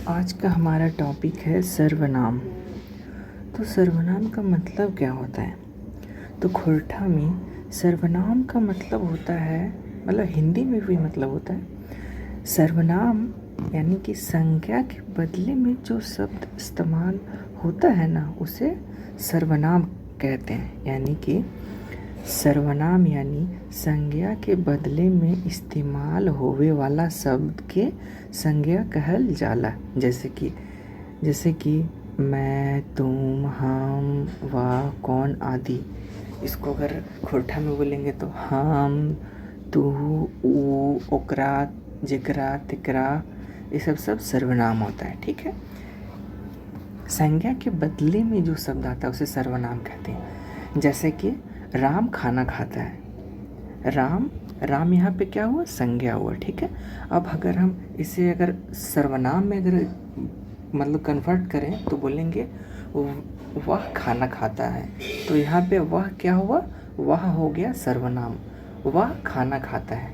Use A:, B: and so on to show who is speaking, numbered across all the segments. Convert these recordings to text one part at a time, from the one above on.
A: आज का हमारा टॉपिक है सर्वनाम। तो सर्वनाम का मतलब क्या होता है? तो खोरठा में सर्वनाम का मतलब होता है, मतलब हिंदी में भी मतलब होता है सर्वनाम, यानी कि संज्ञा के बदले में जो शब्द इस्तेमाल होता है ना, उसे सर्वनाम कहते हैं। यानी कि सर्वनाम यानी संज्ञा के बदले में इस्तेमाल होवे वाला शब्द के संज्ञा कहल जाला। जैसे कि मैं, तुम, हम, वह, कौन आदि। इसको अगर खोरठा में बोलेंगे तो हम, तू, ऊ, ओकरा, जेकरा, तेकरा, ये सब सर्वनाम होता है। ठीक है। संज्ञा के बदले में जो शब्द आता है उसे सर्वनाम कहते हैं। जैसे कि राम खाना खाता है। राम यहाँ पे क्या हुआ? संज्ञा हुआ। ठीक है। अब अगर हम इसे अगर सर्वनाम में अगर मतलब कन्वर्ट करें तो बोलेंगे वह खाना खाता है। तो यहाँ पे वह क्या हुआ? वह हो गया सर्वनाम। वह खाना खाता है।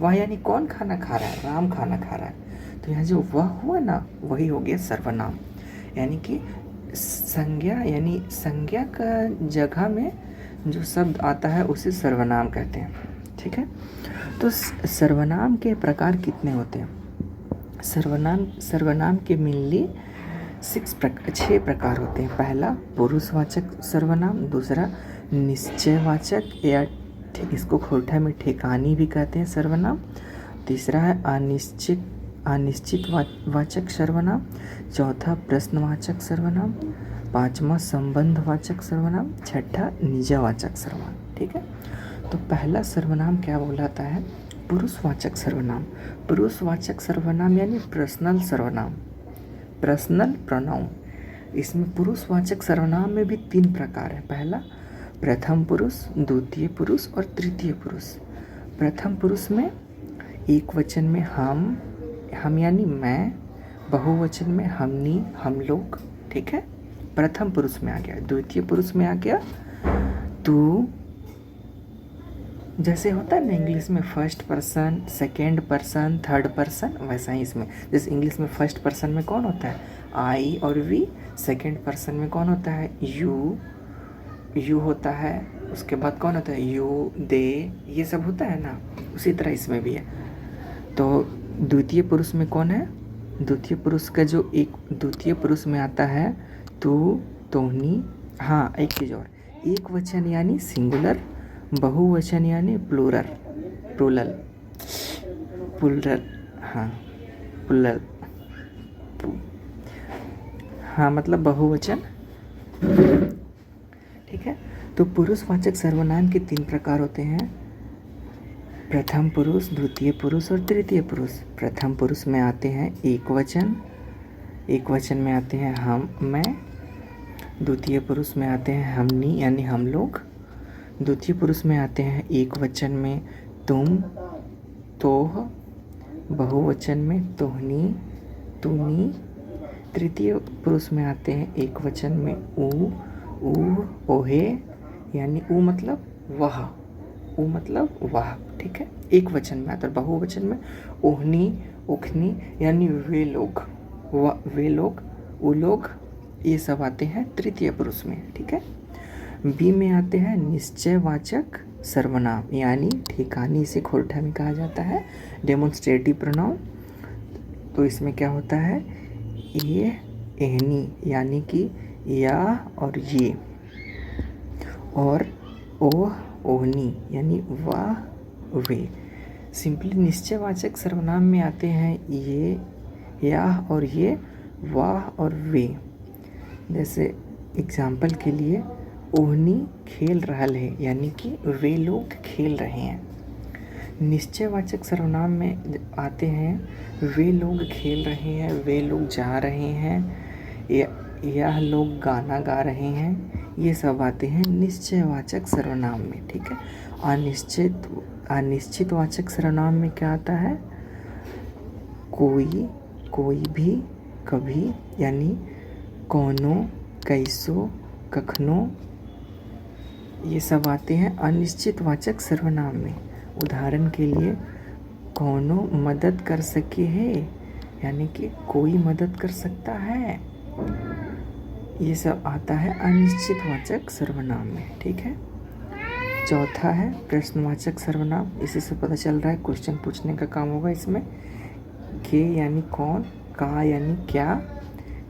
A: वह यानी कौन खाना खा रहा है? राम खाना खा रहा है। तो यहाँ जो वह हुआ ना, वही हो गया सर्वनाम। यानी कि संज्ञा, यानी संज्ञा का जगह में जो शब्द आता है उसे सर्वनाम कहते हैं। ठीक है। तो सर्वनाम के प्रकार कितने होते हैं? सर्वनाम के मेनली 6 प्रकार होते हैं। पहला पुरुषवाचक सर्वनाम, दूसरा निश्चयवाचक या इसको खोरठा में ठेकानी भी कहते हैं सर्वनाम, तीसरा है अनिश्चित वाचक सर्वनाम, चौथा प्रश्नवाचक सर्वनाम, पांचवा संबंधवाचक सर्वनाम, छठा निजवाचक सर्वनाम। ठीक है। तो पहला सर्वनाम क्या बोलाता है? पुरुषवाचक सर्वनाम। पुरुषवाचक सर्वनाम यानी पर्सनल सर्वनाम, पर्सनल प्रोनाउन। इसमें पुरुषवाचक सर्वनाम में भी 3 प्रकार है। पहला प्रथम पुरुष, द्वितीय पुरुष और तृतीय पुरुष। प्रथम पुरुष में एक वचन में हम यानी मैं, बहुवचन में हमनी, हम लोग। ठीक है। प्रथम पुरुष में आ गया। द्वितीय पुरुष में आ गया तू। जैसे होता है ना इंग्लिश में first person, second person, third person, वैसा ही इसमें। जैसे इंग्लिश में फर्स्ट पर्सन में कौन होता है? आई और वी। सेकेंड पर्सन में कौन होता है? यू होता है। उसके बाद कौन होता है? यू, दे, ये सब होता है ना। उसी तरह इसमें भी है। तो द्वितीय पुरुष में कौन है? द्वितीय पुरुष का जो एक द्वितीय पुरुष में आता है तू, तोहनी। हाँ, एक चीज़ और, एक वचन यानी सिंगुलर, बहुवचन यानी प्लूरल। हाँ, प्लूरल। हाँ, मतलब बहुवचन। ठीक है। तो पुरुषवाचक सर्वनाम के 3 प्रकार होते हैं। प्रथम पुरुष, द्वितीय पुरुष और तृतीय पुरुष। प्रथम पुरुष में आते हैं एक वचन में आते हैं हम, मैं। द्वितीय पुरुष में आते हैं हमनी यानी हम लोग। द्वितीय पुरुष में आते हैं एक वचन में तुम, तोह। बहुवचन में तोहनी, तूनी। तृतीय पुरुष में आते हैं एक वचन में ऊ, ओहे, यानी ऊ मतलब वह, ऊ मतलब वह। ठीक है। एक वचन में आता है। बहुवचन में ओहनी, ओखनी, यानी वे लोग, वे लोग, ऊ लोग, ये सब आते हैं तृतीय पुरुष में। ठीक है। बी में आते हैं निश्चयवाचक सर्वनाम, यानी ठेकानी से खोरठा में कहा जाता है, डेमोन्स्ट्रेटिव प्रोनाउन। तो इसमें क्या होता है? ये, एहनी, यानी कि या और ये, और ओह, ओहनी, यानी वाह, वे। सिंपली निश्चयवाचक सर्वनाम में आते हैं ये, या और ये, वाह और वे। जैसे एग्जाम्पल के लिए ओहनी खेल रहल है, यानी कि वे लोग खेल रहे हैं। निश्चयवाचक सर्वनाम में आते हैं वे लोग खेल रहे हैं, वे लोग जा रहे हैं, यह लोग गाना गा रहे हैं। ये सब आते हैं निश्चयवाचक सर्वनाम में। ठीक है। अनिश्चित वाचक सर्वनाम में क्या आता है? कोई भी, कभी, यानी कौनो, कैसो, कखनो, ये सब आते हैं अनिश्चित वाचक सर्वनाम में। उदाहरण के लिए कौनो मदद कर सके है, यानी कि कोई मदद कर सकता है। ये सब आता है अनिश्चितवाचक सर्वनाम में, ठीक है। चौथा है प्रश्नवाचक सर्वनाम। इसी से पता चल रहा है क्वेश्चन पूछने का काम होगा इसमें। के यानी कौन, कहाँ यानी क्या,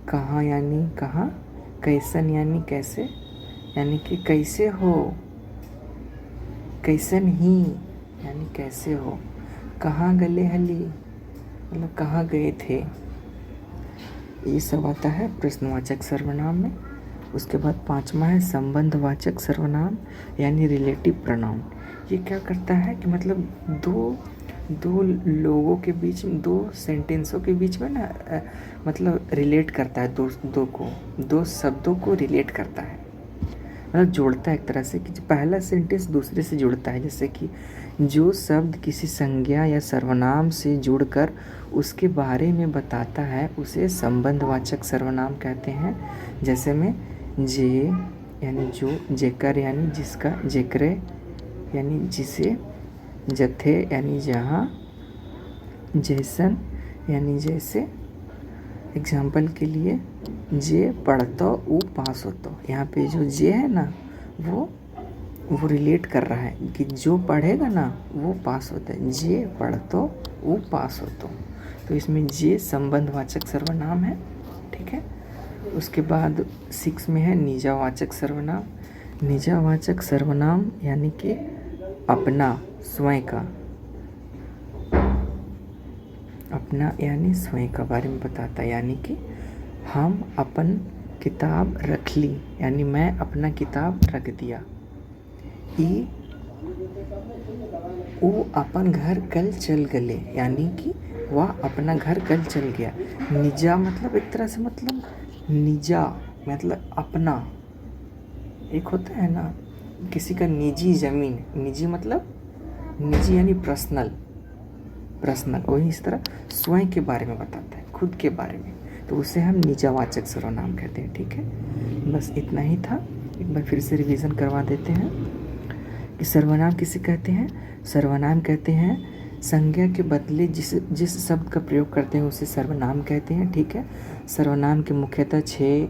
A: कहाँ यानी कहाँ, कैसन यानी कैसे, यानी कि कैसे हो, कैसन ही यानी कैसे हो, कहाँ गले हली मतलब कहाँ गए थे। ये सब आता है प्रश्नवाचक सर्वनाम में। उसके बाद पांचवा है संबंधवाचक सर्वनाम यानी रिलेटिव प्रोनाउन। ये क्या करता है कि मतलब दो लोगों के बीच में, दो सेंटेंसों के बीच में ना मतलब रिलेट करता है, दो शब्दों को रिलेट करता है, मतलब जोड़ता है एक तरह से कि जो पहला सेंटेंस दूसरे से जुड़ता है। जैसे कि जो शब्द किसी संज्ञा या सर्वनाम से जुड़कर उसके बारे में बताता है उसे संबंधवाचक सर्वनाम कहते हैं। जैसे में जे यानी जो, जेकर यानी जिसका, जेकरे यानी जिसे, जथे यानी जहाँ, जैसन यानी जैसे। एग्जाम्पल के लिए जे पढ़तो ऊ पास होतो, यहाँ पे जो जे है ना वो रिलेट कर रहा है कि जो पढ़ेगा ना वो पास होता है। जे पढ़तो ऊ पास होतो, तो इसमें जे संबंधवाचक सर्वनाम है, ठीक है। उसके बाद 6 में है निजवाचक सर्वनाम। निजवाचक सर्वनाम यानी कि अपना, स्वयं का, अपना यानी स्वयं का बारे में बताता है। यानी कि हम अपन किताब रख ली, यानी मैं अपना किताब रख दिया। ई वो अपन घर कल चल गले, यानी कि वह अपना घर कल चल गया। निजा मतलब एक तरह से मतलब निजा मतलब अपना, एक होता है ना किसी का निजी ज़मीन, निजी मतलब निजी यानी पर्सनल, वही इस तरह स्वयं के बारे में बताता है, खुद के बारे में, तो उसे हम निजवाचक सर्वनाम कहते हैं, ठीक है। बस इतना ही था। एक बार फिर से रिवीजन करवा देते हैं कि सर्वनाम किसे कहते हैं। सर्वनाम कहते हैं संज्ञा के बदले जिस शब्द का प्रयोग करते हैं उसे सर्वनाम कहते हैं, ठीक है। सर्वनाम के मुख्यतः 6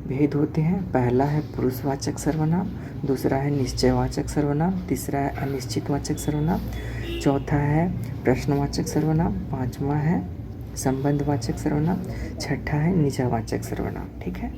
A: भेद होते हैं। पहला है पुरुषवाचक सर्वनाम, दूसरा है निश्चयवाचक सर्वनाम, तीसरा है अनिश्चितवाचक सर्वनाम, चौथा है प्रश्नवाचक सर्वनाम, पांचवा है संबंधवाचक सर्वनाम, छठा है निजवाचक सर्वनाम, ठीक है।